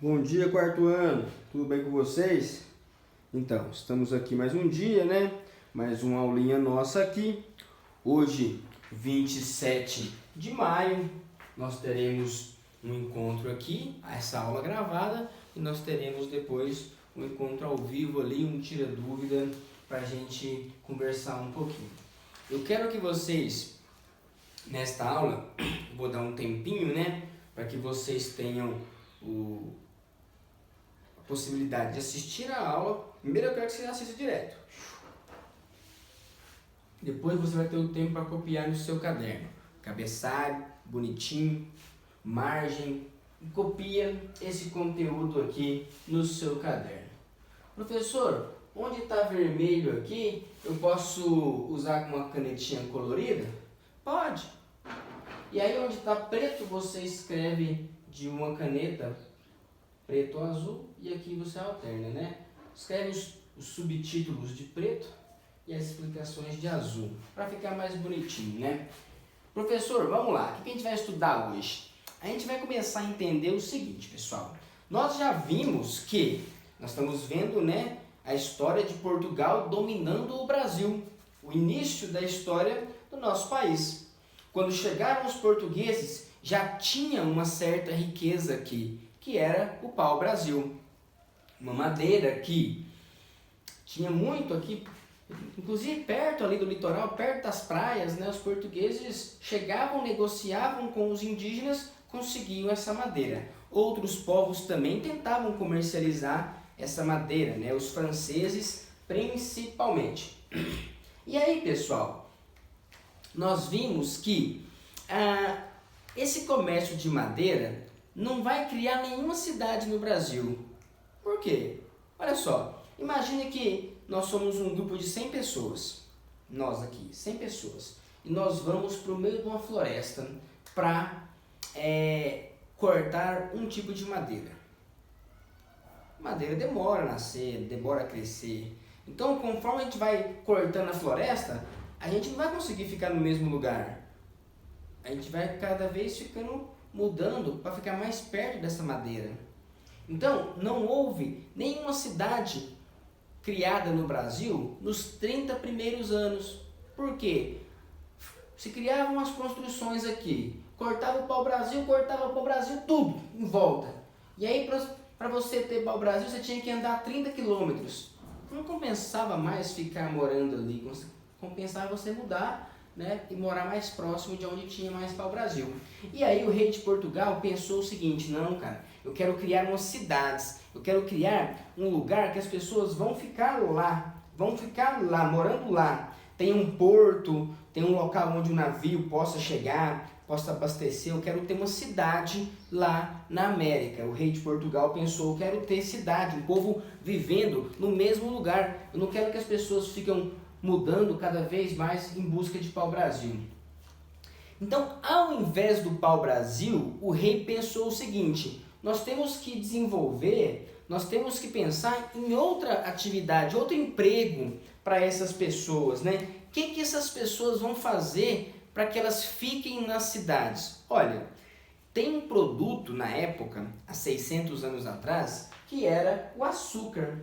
Bom dia, quarto ano. Tudo bem com vocês? Então, estamos aqui mais um dia, né? Mais uma aulinha nossa aqui. Hoje, 27 de maio, nós teremos um encontro aqui, essa aula gravada, e nós teremos depois um encontro ao vivo ali, um tira-dúvida, para a gente conversar um pouquinho. Eu quero que vocês, nesta aula, vou dar um tempinho, né? Para que vocês tenham a possibilidade de assistir a aula. Primeiro eu quero que você assista direto. Depois você vai ter o tempo para copiar no seu caderno. Cabeçalho, bonitinho, margem. E copia esse conteúdo aqui no seu caderno. Professor, onde está vermelho aqui, eu posso usar uma canetinha colorida? Pode. E aí onde está preto, você escreve de uma caneta preto ou azul, e aqui você alterna, né? Escreve os subtítulos de preto e as explicações de azul, para ficar mais bonitinho, né? Professor, vamos lá, o que a gente vai estudar hoje? A gente vai começar a entender o seguinte, pessoal. Nós já vimos que, nós estamos vendo, né, a história de Portugal dominando o Brasil, o início da história do nosso país. Quando chegaram os portugueses, já tinha uma certa riqueza aqui, que era o pau-brasil. Uma madeira que tinha muito aqui, inclusive perto ali do litoral, perto das praias, né, os portugueses chegavam, negociavam com os indígenas, conseguiam essa madeira. Outros povos também tentavam comercializar essa madeira, né, os franceses principalmente. E aí, pessoal, nós vimos que esse comércio de madeira não vai criar nenhuma cidade no Brasil. Por quê? Olha só, imagine que nós somos um grupo de 100 pessoas, nós aqui, 100 pessoas, e nós vamos para o meio de uma floresta para cortar um tipo de madeira. Madeira demora a nascer, demora a crescer. Então, conforme a gente vai cortando a floresta, a gente não vai conseguir ficar no mesmo lugar. A gente vai cada vez ficando mudando para ficar mais perto dessa madeira. Então, não houve nenhuma cidade criada no Brasil nos 30 primeiros anos. Por quê? Se criavam as construções aqui, cortava o pau-brasil tudo em volta. E aí, para você ter pau-brasil, você tinha que andar 30 quilômetros. Não compensava mais ficar morando ali, compensava você mudar, né, e morar mais próximo de onde tinha mais pau-brasil. E aí o rei de Portugal pensou o seguinte: não, cara, eu quero criar umas cidades, eu quero criar um lugar que as pessoas vão ficar lá, morando lá. Tem um porto, tem um local onde o navio possa chegar, possa abastecer. Eu quero ter uma cidade lá na América. O rei de Portugal pensou: eu quero ter cidade, um povo vivendo no mesmo lugar. Eu não quero que as pessoas fiquem mudando cada vez mais em busca de pau-brasil. Então, ao invés do pau-brasil, o rei pensou o seguinte: nós temos que desenvolver, nós temos que pensar em outra atividade, outro emprego para essas pessoas, né? O que essas pessoas vão fazer para que elas fiquem nas cidades? Olha, tem um produto na época, há 600 anos atrás, que era o açúcar.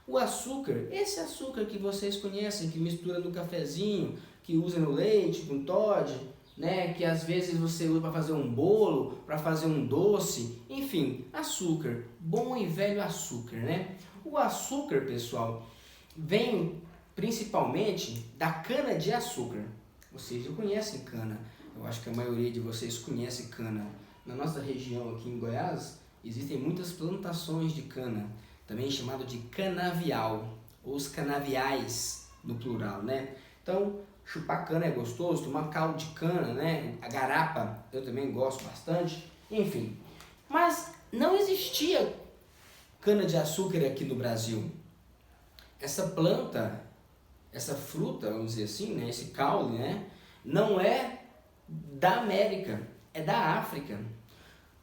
O açúcar, esse açúcar que vocês conhecem, que mistura no cafezinho, que usa no leite, com Toddy, né? Que às vezes você usa para fazer um bolo, para fazer um doce, enfim, açúcar, bom e velho açúcar, né? O açúcar, pessoal, vem principalmente da cana de açúcar. Vocês já conhecem cana, eu acho que a maioria de vocês conhece cana. Na nossa região aqui em Goiás, existem muitas plantações de cana, também chamado de canavial, ou os canaviais no plural, né? Então, chupar cana é gostoso, tomar caldo de cana, né? A garapa eu também gosto bastante, enfim. Mas não existia cana de açúcar aqui no Brasil. Essa planta, essa fruta, vamos dizer assim, né? Esse caule, né? Não é da América, é da África.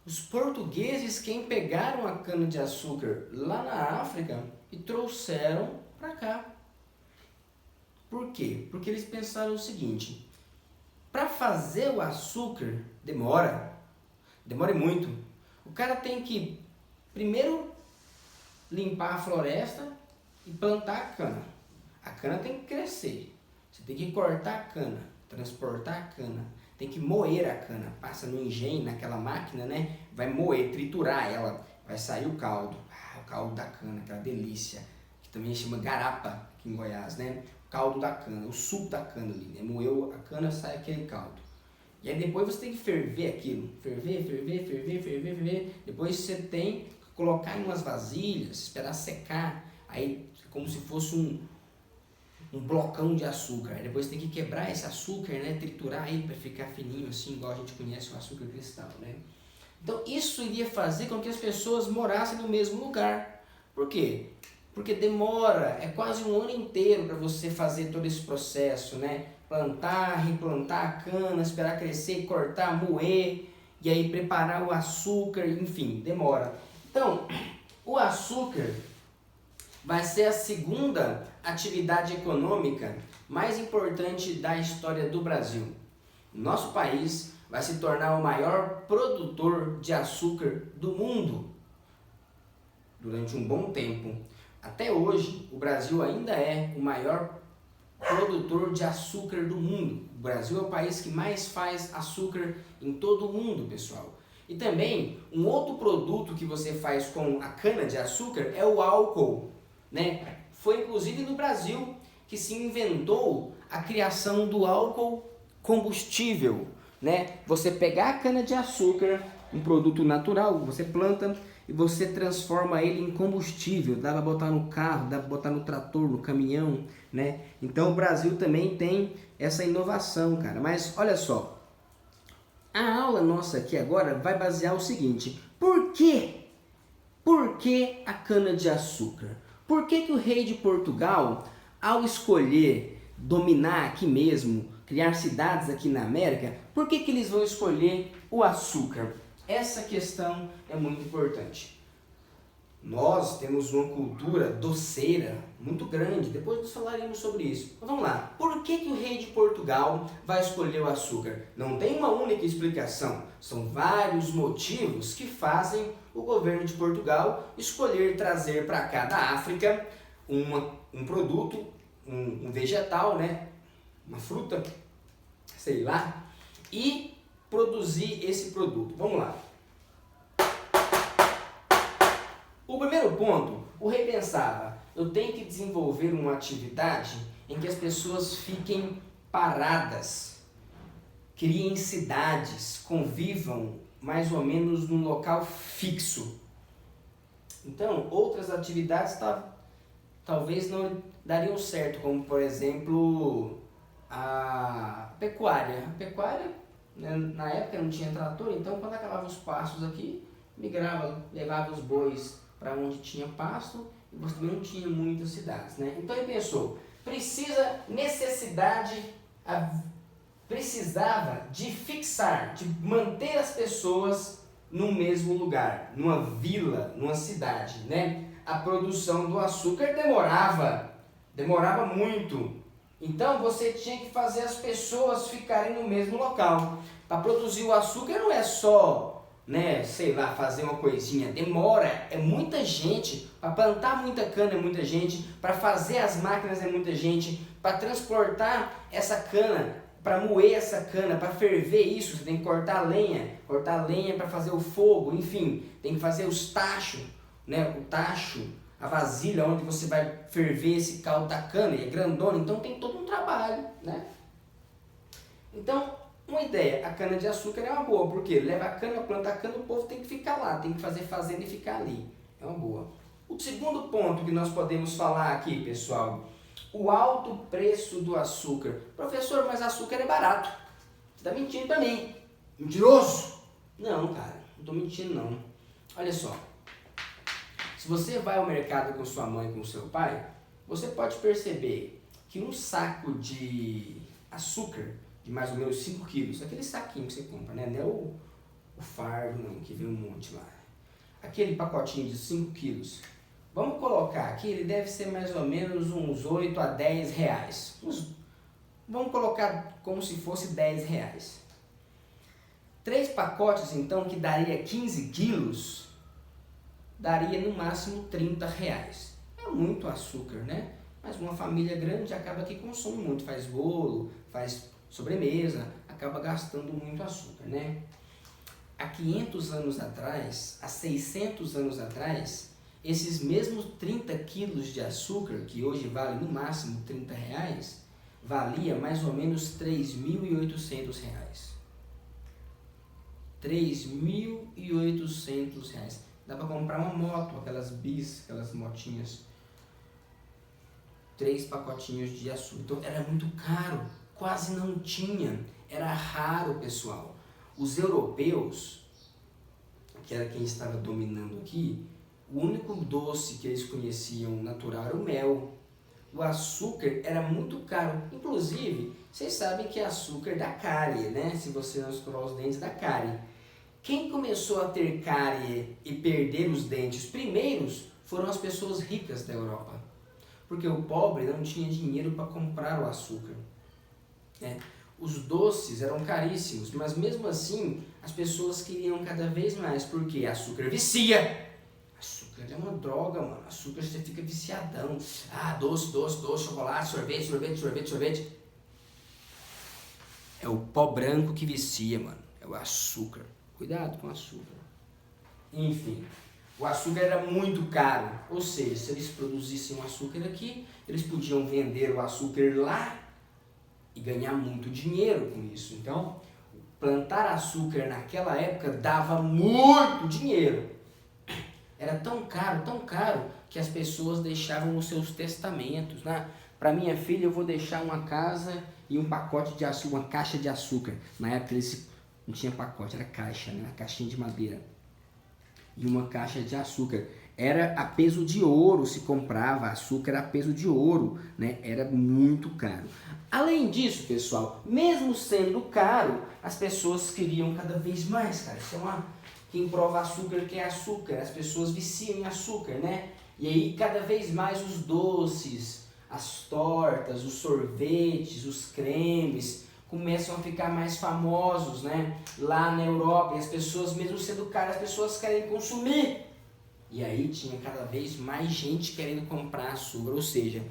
Os portugueses quem pegaram a cana-de-açúcar lá na África e trouxeram para cá. Por quê? Porque eles pensaram o seguinte: para fazer o açúcar demora muito. O cara tem que Primeiro, limpar a floresta e plantar a cana. A cana tem que crescer. Você tem que cortar a cana, transportar a cana, tem que moer a cana. Passa no engenho, naquela máquina, né? Vai moer, triturar ela, vai sair o caldo. O caldo da cana, aquela delícia, que também chama garapa aqui em Goiás, né? O caldo da cana, o suco da cana ali, né? Moeu a cana, sai aquele caldo. E aí depois você tem que ferver aquilo, ferver. Depois você tem que colocar em umas vasilhas, esperar secar, aí como se fosse um blocão de açúcar. Aí depois tem que quebrar esse açúcar, né? Triturar ele para ficar fininho assim, igual a gente conhece o açúcar cristal, né? Então isso iria fazer com que as pessoas morassem no mesmo lugar. Por quê? Porque demora, é quase um ano inteiro para você fazer todo esse processo, né? Plantar, replantar a cana, esperar crescer, cortar, moer, e aí preparar o açúcar, enfim, demora. Então, o açúcar vai ser a segunda atividade econômica mais importante da história do Brasil. Nosso país vai se tornar o maior produtor de açúcar do mundo durante um bom tempo. Até hoje, o Brasil ainda é o maior produtor de açúcar do mundo. O Brasil é o país que mais faz açúcar em todo o mundo, pessoal. E também, um outro produto que você faz com a cana de açúcar é o álcool, né? Foi inclusive no Brasil que se inventou a criação do álcool combustível, né? Você pegar a cana de açúcar, um produto natural, você planta e você transforma ele em combustível. Dá para botar no carro, dá para botar no trator, no caminhão, né? Então o Brasil também tem essa inovação, cara. Mas olha só, a aula nossa aqui agora vai basear o seguinte: por quê? Por que a cana de açúcar? Por que o rei de Portugal, ao escolher dominar aqui mesmo, criar cidades aqui na América, por que eles vão escolher o açúcar? Essa questão é muito importante. Nós temos uma cultura doceira muito grande, depois nós falaremos sobre isso. Mas vamos lá, por que o rei de Portugal vai escolher o açúcar? Não tem uma única explicação, são vários motivos que fazem o governo de Portugal escolher trazer para cá da África um produto, um vegetal, né? Uma fruta, sei lá, e produzir esse produto. Vamos lá. O primeiro ponto, o rei pensava, eu tenho que desenvolver uma atividade em que as pessoas fiquem paradas, criem cidades, convivam mais ou menos num local fixo. Então, outras atividades talvez não dariam certo, como por exemplo a pecuária. A pecuária, né, na época não tinha trator, então quando acabava os pastos aqui, migrava, levava os bois para onde tinha pasto e você também não tinha muitas cidades, né? Então ele pensou, precisava de fixar, de manter as pessoas no mesmo lugar, numa vila, numa cidade, né? A produção do açúcar demorava muito. Então você tinha que fazer as pessoas ficarem no mesmo local. Para produzir o açúcar não é só, né, sei lá, fazer uma coisinha, demora, é muita gente, para plantar muita cana é muita gente, para fazer as máquinas é muita gente, para transportar essa cana, para moer essa cana, para ferver isso, você tem que cortar a lenha para fazer o fogo, enfim, tem que fazer os tachos, né, o tacho, a vasilha onde você vai ferver esse caldo da cana, e é grandona, então tem todo um trabalho, né? Então, uma ideia, a cana de açúcar é uma boa, porque leva a cana, planta a cana, o povo tem que ficar lá, tem que fazer fazenda e ficar ali. É uma boa. O segundo ponto que nós podemos falar aqui, pessoal, o alto preço do açúcar. Professor, mas açúcar é barato. Você está mentindo para mim. Mentiroso! Não, cara, não estou mentindo não. Olha só, se você vai ao mercado com sua mãe e com seu pai, você pode perceber que um saco de açúcar de mais ou menos 5 quilos, aquele saquinho que você compra, né? Não é o fardo não, que vem um monte lá. Aquele pacotinho de 5 quilos, vamos colocar aqui, ele deve ser mais ou menos uns 8 a 10 reais. Vamos colocar como se fosse 10 reais. 3 pacotes então, que daria 15 quilos, daria no máximo R$ 30. É muito açúcar, né? Mas uma família grande acaba que consome muito, faz bolo, faz sobremesa, acaba gastando muito açúcar, né? Há 500 anos atrás, há 600 anos atrás, esses mesmos 30 quilos de açúcar, que hoje vale no máximo R$ 30, valia mais ou menos R$ 3.800. R$ 3.800. Dá para comprar uma moto, aquelas bis, aquelas motinhas. 3 pacotinhos de açúcar. Então era muito caro, quase não tinha, era raro, pessoal. Os europeus, que era quem estava dominando aqui, o único doce que eles conheciam natural era o mel. O açúcar era muito caro. Inclusive, vocês sabem que açúcar dá cárie, né? Se você não escovar os dentes, dá cárie. Quem começou a ter cárie e perder os dentes primeiros foram as pessoas ricas da Europa. Porque o pobre não tinha dinheiro para comprar o açúcar. Os doces eram caríssimos, mas mesmo assim as pessoas queriam cada vez mais, porque açúcar vicia. Açúcar é uma droga, mano. Açúcar você fica viciadão. Ah, doce, doce, doce, chocolate, sorvete, sorvete, sorvete, sorvete. É o pó branco que vicia, mano. É o açúcar. Cuidado com o açúcar. Enfim, o açúcar era muito caro. Ou seja, se eles produzissem o açúcar aqui, eles podiam vender o açúcar lá e ganhar muito dinheiro com isso. Então, plantar açúcar naquela época dava muito dinheiro. Era tão caro, que as pessoas deixavam os seus testamentos, né? Para minha filha eu vou deixar uma casa e um pacote de açúcar, uma caixa de açúcar. Na época eles não tinha pacote, era caixa, né? Uma caixinha de madeira. E uma caixa de açúcar. Era a peso de ouro se comprava açúcar a peso de ouro, né? Era muito caro. Além disso, pessoal, mesmo sendo caro, as pessoas queriam cada vez mais, cara. Isso é quem prova açúcar quer açúcar. As pessoas viciam em açúcar, né? E aí cada vez mais os doces, as tortas, os sorvetes, os cremes começam a ficar mais famosos, né? Lá na Europa. E as pessoas, mesmo sendo caro, as pessoas querem consumir. E aí tinha cada vez mais gente querendo comprar açúcar. Ou seja,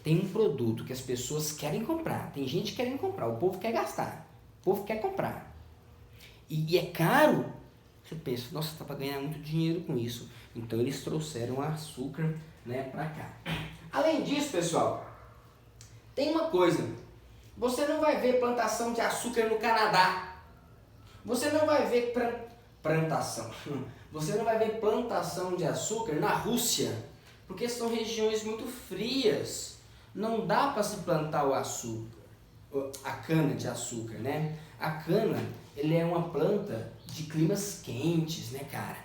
tem um produto que as pessoas querem comprar. Tem gente querendo comprar. O povo quer gastar. O povo quer comprar. E é caro. Você pensa, nossa, tá para ganhar muito dinheiro com isso. Então eles trouxeram açúcar, né, para cá. Além disso, pessoal, tem uma coisa. Você não vai ver plantação de açúcar no Canadá. Você não vai ver plantação. Você não vai ver plantação de açúcar na Rússia, porque são regiões muito frias. Não dá para se plantar o açúcar, a cana de açúcar, né? A cana, ele é uma planta de climas quentes, né, cara?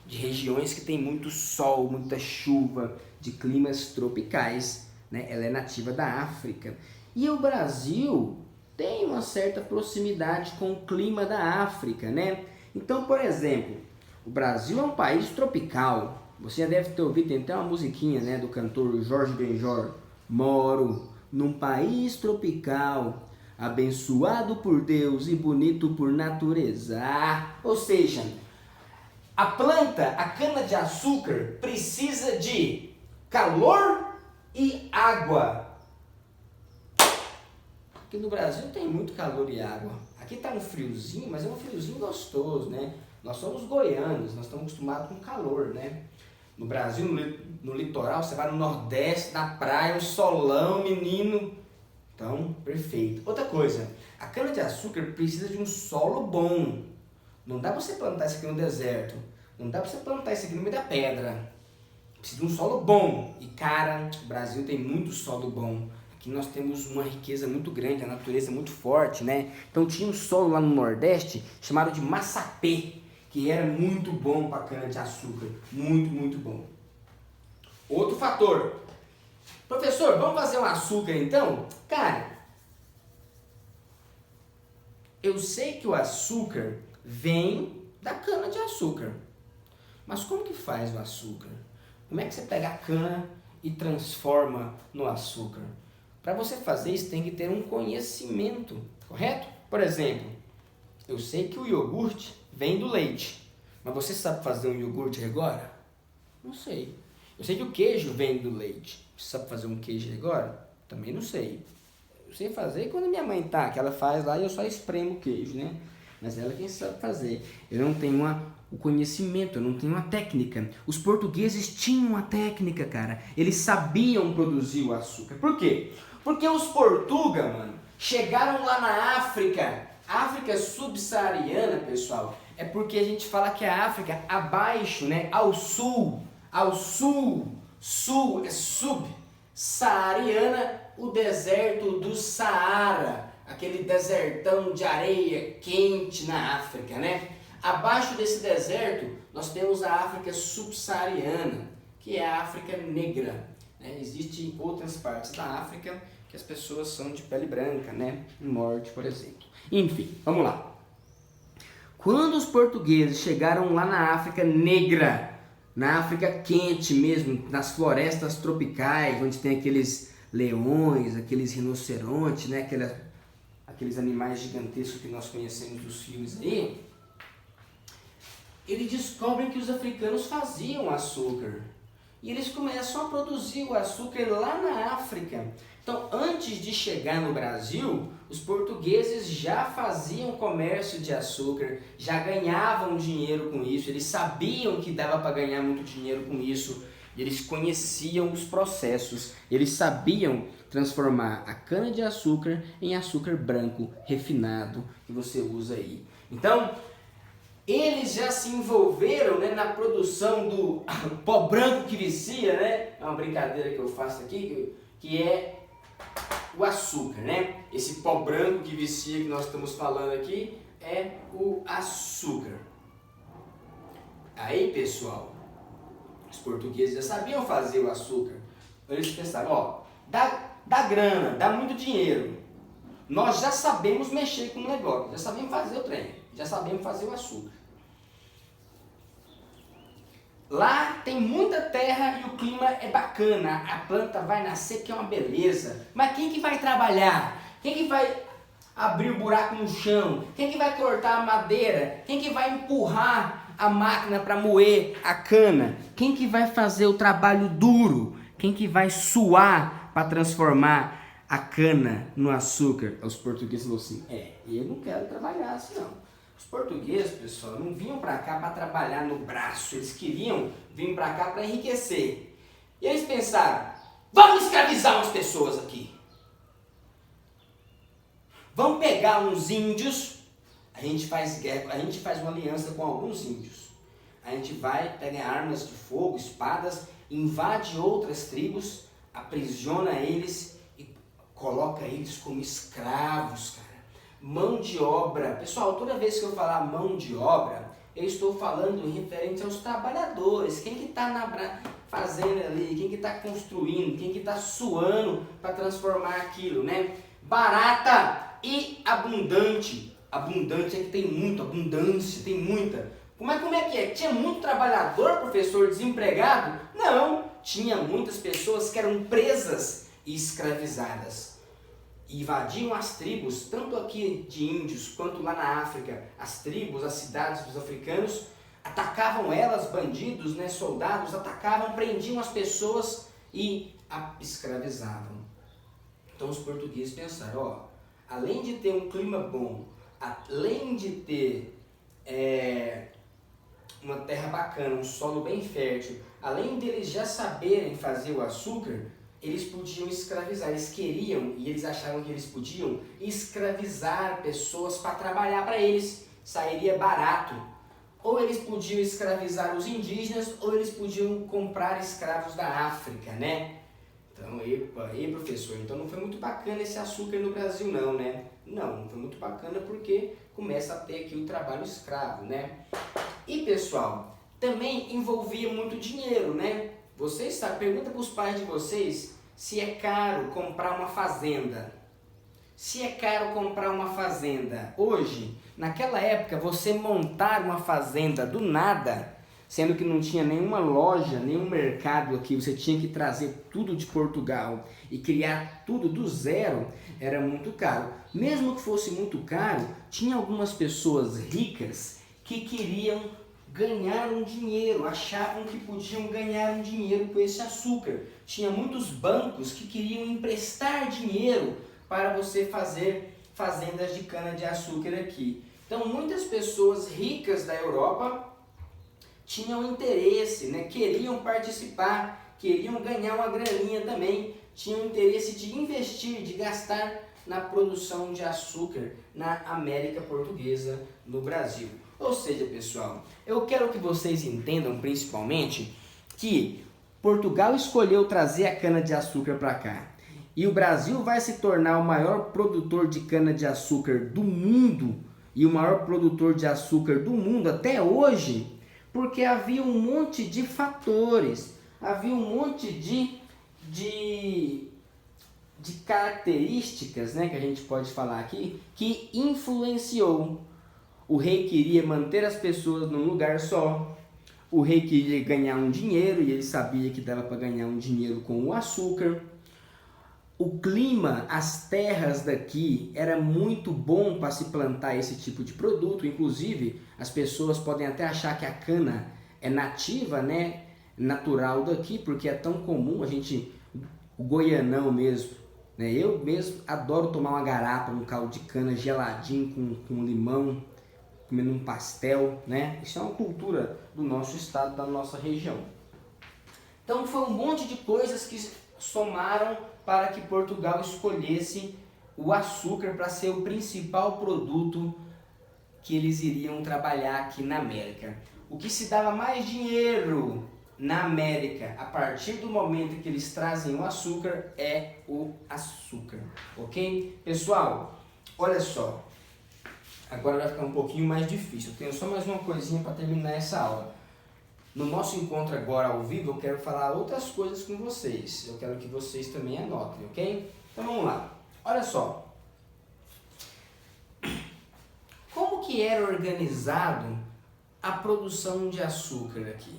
De regiões que tem muito sol, muita chuva, de climas tropicais, né? Ela é nativa da África. E o Brasil tem uma certa proximidade com o clima da África, né? Então, por exemplo, o Brasil é um país tropical. Você já deve ter ouvido, tem até uma musiquinha, né, do cantor Jorge Benjor. Moro num país tropical, abençoado por Deus e bonito por natureza. Ou seja, a planta, a cana-de-açúcar, precisa de calor e água. Aqui no Brasil tem muito calor e água. Aqui tá um friozinho, mas é um friozinho gostoso, né? Nós somos goianos, nós estamos acostumados com calor, né? No Brasil, no litoral, você vai no Nordeste, na praia, um solão, menino. Então, perfeito. Outra coisa, a cana-de-açúcar precisa de um solo bom. Não dá pra você plantar isso aqui no deserto. Não dá pra você plantar isso aqui no meio da pedra. Precisa de um solo bom. E, cara, o Brasil tem muito solo bom. Aqui nós temos uma riqueza muito grande, a natureza é muito forte, né? Então tinha um solo lá no Nordeste chamado de massapê, que era muito bom para cana-de-açúcar. Muito, muito bom. Outro fator. Professor, vamos fazer um açúcar então? Cara, eu sei que o açúcar vem da cana-de-açúcar. Mas como que faz o açúcar? Como é que você pega a cana e transforma no açúcar? Para você fazer isso tem que ter um conhecimento, correto? Por exemplo, eu sei que o iogurte vem do leite, mas você sabe fazer um iogurte agora? Não sei. Eu sei que o queijo vem do leite. Você sabe fazer um queijo agora? Também não sei. Eu sei fazer quando minha mãe tá, que ela faz lá e eu só espremo o queijo, né? Mas ela quem sabe fazer. Eu não tenho o conhecimento, eu não tenho a técnica. Os portugueses tinham a técnica, cara. Eles sabiam produzir o açúcar. Por quê? Porque os portugueses, mano, chegaram lá na África. África subsaariana, pessoal, é porque a gente fala que a África abaixo, né, ao sul, sul é sub-saariana, o deserto do Saara, aquele desertão de areia quente na África, né? Abaixo desse deserto, nós temos a África subsaariana, que é a África negra, né? Existem outras partes da África que as pessoas são de pele branca, né? No norte, por exemplo. Enfim, vamos lá. Quando os portugueses chegaram lá na África negra, na África quente mesmo, nas florestas tropicais, onde tem aqueles leões, aqueles rinocerontes, né? Aqueles animais gigantescos que nós conhecemos dos filmes aí, eles descobrem que os africanos faziam açúcar. E eles começam a produzir o açúcar lá na África. Então, antes de chegar no Brasil, os portugueses já faziam comércio de açúcar, já ganhavam dinheiro com isso, eles sabiam que dava para ganhar muito dinheiro com isso, eles conheciam os processos, eles sabiam transformar a cana-de-açúcar em açúcar branco, refinado, que você usa aí. Então, eles já se envolveram, né, na produção do pó branco que vicia, né? É uma brincadeira que eu faço aqui, que é o açúcar, né? Esse pó branco que vicia que nós estamos falando aqui é o açúcar. Aí, pessoal, os portugueses já sabiam fazer o açúcar. Eles pensaram, ó, dá grana, dá muito dinheiro. Nós já sabemos mexer com o negócio, já sabemos fazer o trem, já sabemos fazer o açúcar. Lá tem muita terra e o clima é bacana, a planta vai nascer que é uma beleza. Mas quem que vai trabalhar? Quem que vai abrir o buraco no chão? Quem que vai cortar a madeira? Quem que vai empurrar a máquina para moer a cana? Quem que vai fazer o trabalho duro? Quem que vai suar para transformar a cana no açúcar? Os portugueses falaram assim, eu não quero trabalhar assim não. Os portugueses, pessoal, não vinham para cá para trabalhar no braço, eles queriam vir para cá para enriquecer. E eles pensaram, vamos escravizar umas pessoas aqui. Vamos pegar uns índios, a gente faz uma aliança com alguns índios. A gente vai, pega armas de fogo, espadas, invade outras tribos, aprisiona eles e coloca eles como escravos, cara. Mão de obra. Pessoal, toda vez que eu falar mão de obra, eu estou falando em referente aos trabalhadores. Quem que está na fazenda ali, quem que está construindo, quem que está suando para transformar aquilo, né? Barata e abundante. Abundante é que tem muito, abundância, tem muita. Como é que é? Tinha muito trabalhador, professor, desempregado? Não, tinha muitas pessoas que eram presas e escravizadas. Invadiam as tribos, tanto aqui de índios quanto lá na África, as tribos, as cidades dos africanos, atacavam elas, bandidos, né, soldados, atacavam, prendiam as pessoas e escravizavam. Então os portugueses pensaram, além de ter um clima bom, além de ter uma terra bacana, um solo bem fértil, além deles já saberem fazer o açúcar, eles podiam escravizar, eles queriam e eles achavam que eles podiam escravizar pessoas para trabalhar para eles, sairia barato. Ou eles podiam escravizar os indígenas, ou eles podiam comprar escravos da África, né? Então, professor, então não foi muito bacana esse açúcar no Brasil não, né? Não foi muito bacana porque começa a ter aqui o trabalho escravo, né? E pessoal, também envolvia muito dinheiro, né? Vocês sabem, pergunta para os pais de vocês se é caro comprar uma fazenda. Se é caro comprar uma fazenda hoje, naquela época, você montar uma fazenda do nada, sendo que não tinha nenhuma loja, nenhum mercado aqui, você tinha que trazer tudo de Portugal e criar tudo do zero, era muito caro. Mesmo que fosse muito caro, tinha algumas pessoas ricas que queriam ganharam dinheiro, achavam que podiam ganhar um dinheiro com esse açúcar. Tinha muitos bancos que queriam emprestar dinheiro para você fazer fazendas de cana-de-açúcar aqui. Então muitas pessoas ricas da Europa tinham interesse, né? Queriam participar, queriam ganhar uma graninha também, tinham interesse de investir, de gastar na produção de açúcar na América Portuguesa, no Brasil. Ou seja, pessoal, eu quero que vocês entendam principalmente que Portugal escolheu trazer a cana-de-açúcar para cá. E o Brasil vai se tornar o maior produtor de cana-de-açúcar do mundo e o maior produtor de açúcar do mundo até hoje, porque havia um monte de fatores, havia um monte de características, né, que a gente pode falar aqui, que influenciou. O rei queria manter as pessoas num lugar só, o rei queria ganhar um dinheiro e ele sabia que dava para ganhar um dinheiro com o açúcar. O clima, as terras daqui era muito bom para se plantar esse tipo de produto. Inclusive, as pessoas podem até achar que a cana é nativa, né? Natural daqui, porque é tão comum o goianão mesmo, né? Eu mesmo adoro tomar uma garapa, um caldo de cana geladinho com limão, comendo um pastel, né? Isso é uma cultura do nosso estado, da nossa região. Então foi um monte de coisas que somaram para que Portugal escolhesse o açúcar para ser o principal produto que eles iriam trabalhar aqui na América. O que se dava mais dinheiro na América a partir do momento que eles trazem o açúcar é o açúcar, ok? Pessoal, olha só, agora vai ficar um pouquinho mais difícil. Eu tenho só mais uma coisinha para terminar essa aula. No nosso encontro agora ao vivo, eu quero falar outras coisas com vocês. Eu quero que vocês também anotem, ok? Então vamos lá. Olha só. Como que era organizado a produção de açúcar aqui?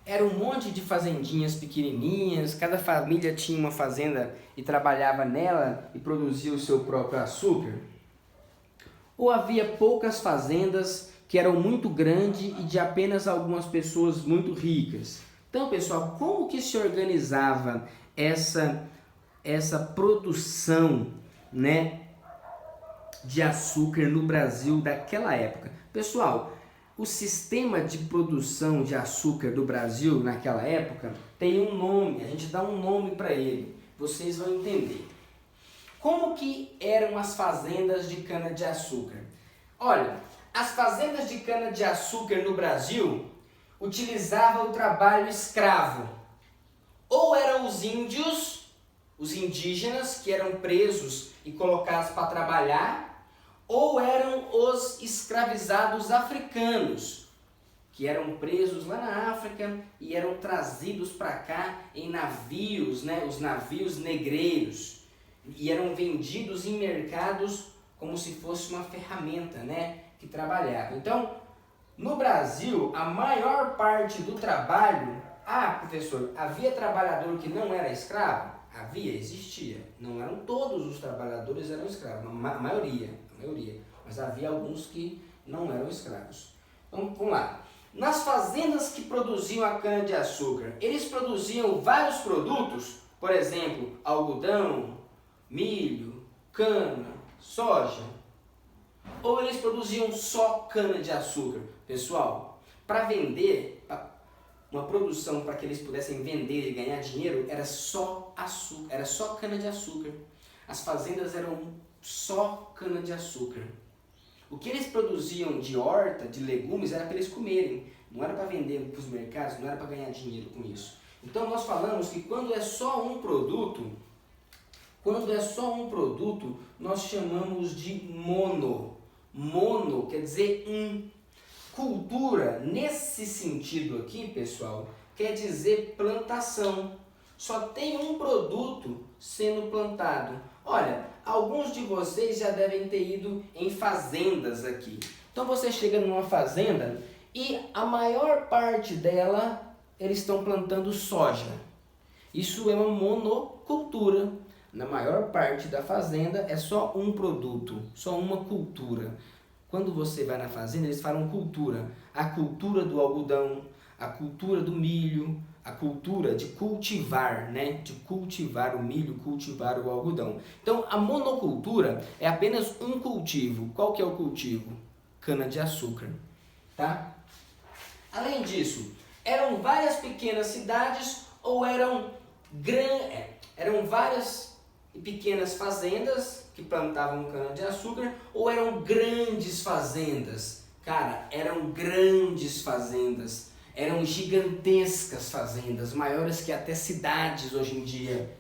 Era um monte de fazendinhas pequenininhas, cada família tinha uma fazenda e trabalhava nela e produzia o seu próprio açúcar? Ou havia poucas fazendas que eram muito grandes e de apenas algumas pessoas muito ricas? Então, pessoal, como que se organizava essa produção, né, de açúcar no Brasil daquela época? Pessoal, o sistema de produção de açúcar do Brasil naquela época tem um nome, a gente dá um nome para ele, vocês vão entender. Como que eram as fazendas de cana-de-açúcar? Olha, as fazendas de cana-de-açúcar no Brasil utilizavam o trabalho escravo. Ou eram os índios, os indígenas, que eram presos e colocados para trabalhar, ou eram os escravizados africanos, que eram presos lá na África e eram trazidos para cá em navios, né, os navios negreiros, e eram vendidos em mercados como se fosse uma ferramenta, né, que trabalhava. Então, no Brasil, a maior parte do trabalho... Ah, professor, havia trabalhador que não era escravo? Havia, existia. Não eram todos os trabalhadores eram escravos, a maioria. Mas havia alguns que não eram escravos. Então, vamos lá. Nas fazendas que produziam a cana-de-açúcar, eles produziam vários produtos, por exemplo, algodão, milho, cana, soja, ou eles produziam só cana-de-açúcar? Pessoal, para vender, uma produção para que eles pudessem vender e ganhar dinheiro, era só açúcar, era só cana-de-açúcar. As fazendas eram só cana-de-açúcar. O que eles produziam de horta, de legumes, era para eles comerem, não era para vender para os mercados, não era para ganhar dinheiro com isso. Então nós falamos que quando é só um produto, nós chamamos de mono. Mono quer dizer um. Cultura, nesse sentido aqui, pessoal, quer dizer plantação. Só tem um produto sendo plantado. Olha, alguns de vocês já devem ter ido em fazendas aqui. Então você chega numa fazenda e a maior parte dela, eles estão plantando soja. Isso é uma monocultura. Na maior parte da fazenda é só um produto, só uma cultura. quando você vai na fazenda, eles falam cultura. A cultura do algodão, a cultura do milho, a cultura de cultivar, né? De cultivar o milho, cultivar o algodão. Então, a monocultura é apenas um cultivo. Qual que é o cultivo? Cana-de-açúcar, tá? Além disso, eram várias pequenas cidades ou eram várias pequenas fazendas que plantavam cana-de-açúcar ou eram grandes fazendas? Cara, eram grandes fazendas, eram gigantescas fazendas, maiores que até cidades hoje em dia.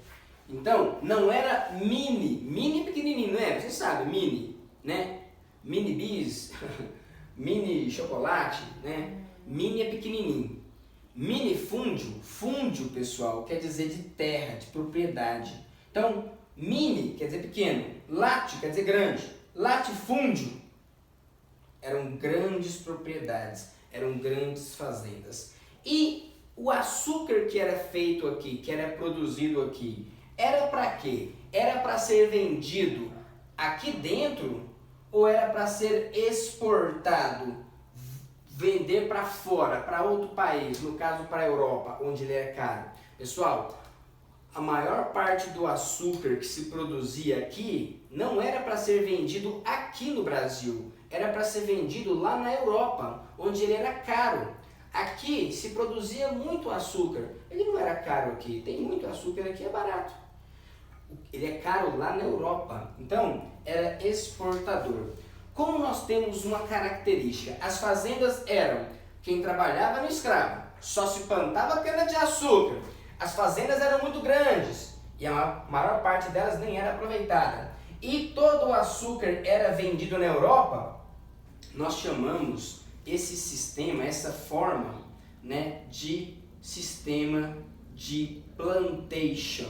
Então, não era mini pequenininho, não é? Você sabe, mini, né? Mini bis, mini chocolate, né? Mini é pequenininho. Fúndio, pessoal, quer dizer de terra, de propriedade. Então, mini quer dizer pequeno, late quer dizer grande, latifúndio eram grandes propriedades, eram grandes fazendas. E o açúcar que era feito aqui, que era produzido aqui, era para quê? Era para ser vendido aqui dentro ou era para ser exportado? Vender para fora, para outro país, no caso para a Europa, onde ele é caro. Pessoal, a maior parte do açúcar que se produzia aqui não era para ser vendido aqui no Brasil, era para ser vendido lá na Europa, onde ele era caro. Aqui se produzia muito açúcar, ele não era caro aqui, tem muito açúcar aqui, é barato. Ele é caro lá na Europa, então era exportador. Como nós temos uma característica, as fazendas eram quem trabalhava no escravo, só se plantava cana-de-açúcar, as fazendas eram muito grandes e a maior parte delas nem era aproveitada. E todo o açúcar era vendido na Europa, nós chamamos esse sistema, essa forma, né, de sistema de plantation.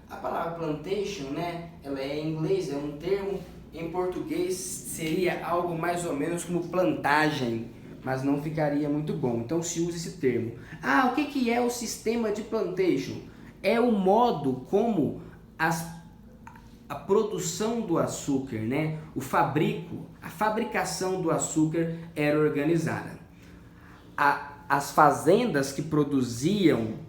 A palavra plantation, né, ela é em inglês, é um termo, em português seria algo mais ou menos como plantagem, mas não ficaria muito bom, então se usa esse termo. O que é o sistema de plantation? É o modo como a produção do açúcar, né, a fabricação do açúcar era organizada. As fazendas que produziam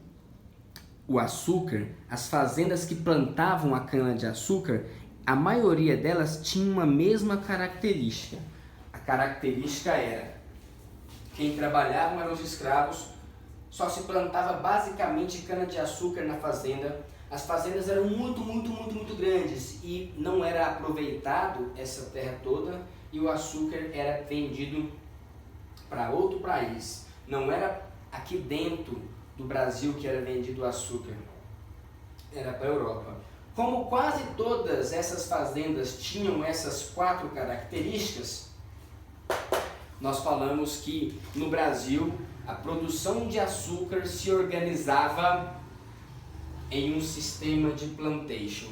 o açúcar, as fazendas que plantavam a cana-de-açúcar, a maioria delas tinha uma mesma característica. A característica era, quem trabalhava eram os escravos, só se plantava basicamente cana-de-açúcar na fazenda. As fazendas eram muito grandes e não era aproveitado essa terra toda e o açúcar era vendido para outro país. Não era aqui dentro do Brasil que era vendido o açúcar, era para a Europa. Como quase todas essas fazendas tinham essas 4 características, nós falamos que no Brasil a produção de açúcar se organizava em um sistema de plantation.